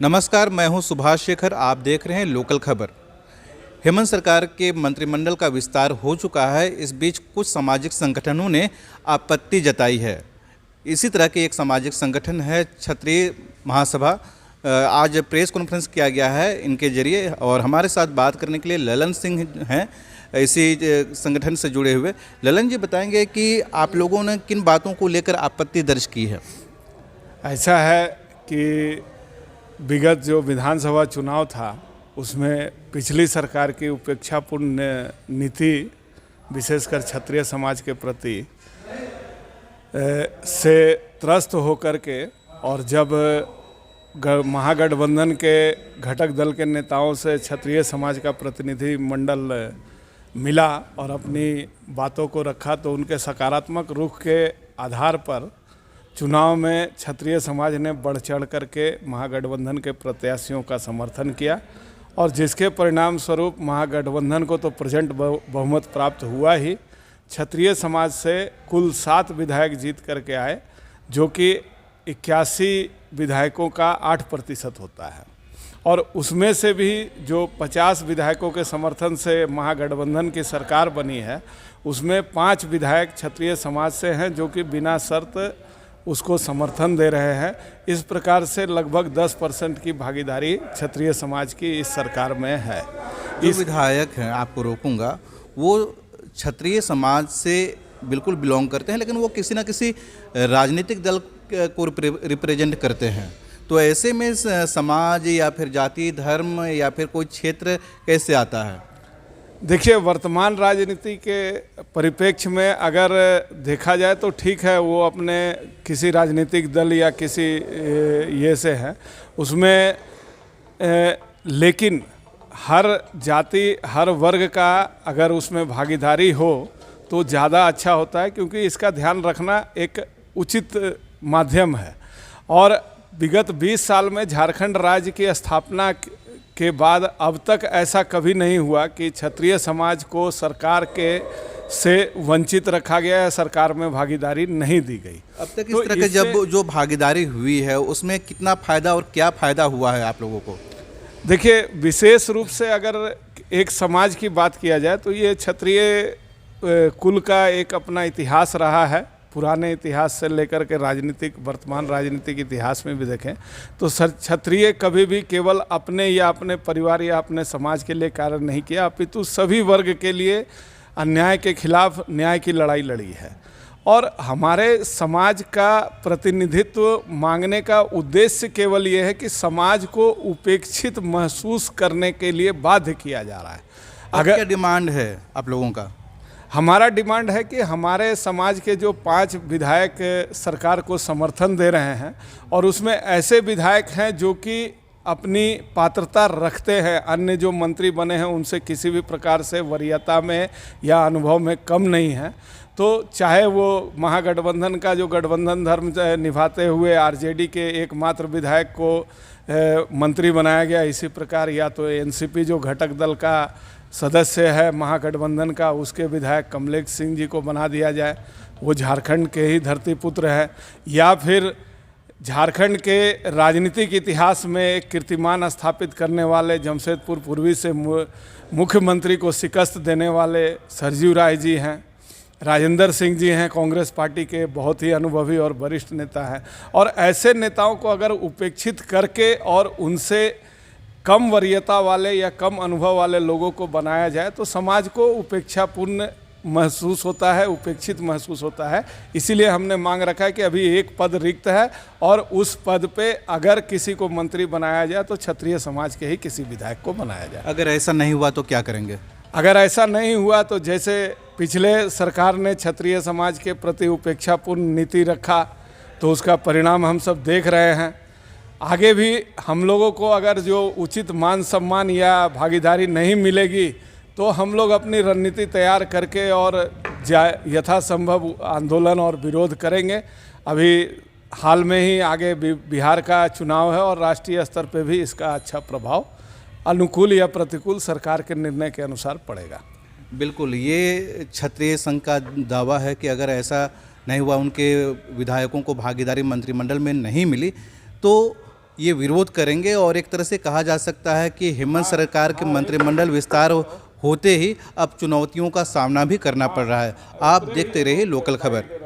नमस्कार, मैं हूं सुभाष शेखर। आप देख रहे हैं लोकल खबर। हेमंत सरकार के मंत्रिमंडल का विस्तार हो चुका है। इस बीच कुछ सामाजिक संगठनों ने आपत्ति जताई है। इसी तरह के एक सामाजिक संगठन है क्षत्रिय महासभा। आज प्रेस कॉन्फ्रेंस किया गया है इनके जरिए, और हमारे साथ बात करने के लिए ललन सिंह हैं इसी संगठन से जुड़े हुए। ललन जी बताएंगे कि आप लोगों ने किन बातों को लेकर आपत्ति दर्ज की है। ऐसा है कि विगत जो विधानसभा चुनाव था उसमें पिछली सरकार की उपेक्षापूर्ण नीति विशेषकर क्षत्रिय समाज के प्रति से त्रस्त होकर के, और जब महागठबंधन के घटक दल के नेताओं से क्षत्रिय समाज का प्रतिनिधि मंडल मिला और अपनी बातों को रखा, तो उनके सकारात्मक रुख के आधार पर चुनाव में क्षत्रिय समाज ने बढ़ चढ़ करके महागठबंधन के प्रत्याशियों का समर्थन किया, और जिसके परिणाम स्वरूप महागठबंधन को तो प्रचंड बहुमत प्राप्त हुआ ही। क्षत्रिय समाज से कुल 7 विधायक जीत करके आए, जो कि 81 विधायकों का 8% होता है, और उसमें से भी जो 50 विधायकों के समर्थन से महागठबंधन की सरकार बनी है, उसमें 5 विधायक क्षत्रिय समाज से हैं, जो कि बिना शर्त उसको समर्थन दे रहे हैं। इस प्रकार से लगभग 10% की भागीदारी क्षत्रिय समाज की इस सरकार में है। जो विधायक हैं, आपको रोकूंगा, वो क्षत्रिय समाज से बिल्कुल बिलोंग करते हैं, लेकिन वो किसी न किसी राजनीतिक दल को रिप्रेजेंट करते हैं। तो ऐसे में समाज या फिर जाति, धर्म या फिर कोई क्षेत्र कैसे आता है? देखिए, वर्तमान राजनीति के परिप्रेक्ष्य में अगर देखा जाए तो ठीक है, वो अपने किसी राजनीतिक दल या किसी ये से हैं उसमें, लेकिन हर जाति हर वर्ग का अगर उसमें भागीदारी हो तो ज़्यादा अच्छा होता है, क्योंकि इसका ध्यान रखना एक उचित माध्यम है। और विगत 20 साल में झारखंड राज्य की स्थापना के बाद अब तक ऐसा कभी नहीं हुआ कि क्षत्रिय समाज को सरकार के से वंचित रखा गया है, सरकार में भागीदारी नहीं दी गई। अब तक इस तरह के जब जो भागीदारी हुई है उसमें कितना फ़ायदा और क्या फ़ायदा हुआ है आप लोगों को? देखिए, विशेष रूप से अगर एक समाज की बात किया जाए तो ये क्षत्रिय कुल का एक अपना इतिहास रहा है। पुराने इतिहास से लेकर के राजनीतिक वर्तमान राजनीतिक इतिहास में भी देखें तो क्षत्रिय कभी भी केवल अपने या अपने परिवार या अपने समाज के लिए कार्य नहीं किया, अपितु सभी वर्ग के लिए अन्याय के खिलाफ न्याय की लड़ाई लड़ी है। और हमारे समाज का प्रतिनिधित्व मांगने का उद्देश्य केवल ये है कि समाज को उपेक्षित महसूस करने के लिए बाध्य किया जा रहा है। अगर क्या डिमांड है आप लोगों का? हमारा डिमांड है कि हमारे समाज के जो 5 विधायक सरकार को समर्थन दे रहे हैं, और उसमें ऐसे विधायक हैं जो कि अपनी पात्रता रखते हैं, अन्य जो मंत्री बने हैं उनसे किसी भी प्रकार से वरीयता में या अनुभव में कम नहीं है, तो चाहे वो महागठबंधन का जो गठबंधन धर्म निभाते हुए आरजेडी के एकमात्र विधायक को मंत्री बनाया गया, इसी प्रकार या तो एनसीपी जो घटक दल का सदस्य है महागठबंधन का, उसके विधायक कमलेश सिंह जी को बना दिया जाए, वो झारखंड के ही धरती पुत्र हैं, या फिर झारखंड के राजनीतिक इतिहास में एक कीर्तिमान स्थापित करने वाले, जमशेदपुर पूर्वी से मुख्यमंत्री को शिकस्त देने वाले सरजू राय जी हैं, राजेंद्र सिंह जी हैं, कांग्रेस पार्टी के बहुत ही अनुभवी और वरिष्ठ नेता हैं। और ऐसे नेताओं को अगर उपेक्षित करके और उनसे कम वरीयता वाले या कम अनुभव वाले लोगों को बनाया जाए तो समाज को उपेक्षापूर्ण महसूस होता है, उपेक्षित महसूस होता है। इसीलिए हमने मांग रखा है कि अभी एक पद रिक्त है, और उस पद पे अगर किसी को मंत्री बनाया जाए तो क्षत्रिय समाज के ही किसी विधायक को बनाया जाए। अगर ऐसा नहीं हुआ तो क्या करेंगे? अगर ऐसा नहीं हुआ तो जैसे पिछले सरकार ने क्षत्रिय समाज के प्रति उपेक्षापूर्ण नीति रखा, तो उसका परिणाम हम सब देख रहे हैं। आगे भी हम लोगों को अगर जो उचित मान सम्मान या भागीदारी नहीं मिलेगी तो हम लोग अपनी रणनीति तैयार करके और यथासंभव आंदोलन और विरोध करेंगे। अभी हाल में ही आगे बिहार का चुनाव है और राष्ट्रीय स्तर पे भी इसका अच्छा प्रभाव अनुकूल या प्रतिकूल सरकार के निर्णय के अनुसार पड़ेगा। बिल्कुल, ये क्षत्रिय संघ का दावा है कि अगर ऐसा नहीं हुआ, उनके विधायकों को भागीदारी मंत्रिमंडल में नहीं मिली, तो ये विरोध करेंगे। और एक तरह से कहा जा सकता है कि हेमंत सरकार के मंत्रिमंडल विस्तार होते ही अब चुनौतियों का सामना भी करना पड़ रहा है। आप देखते रहिए लोकल खबर।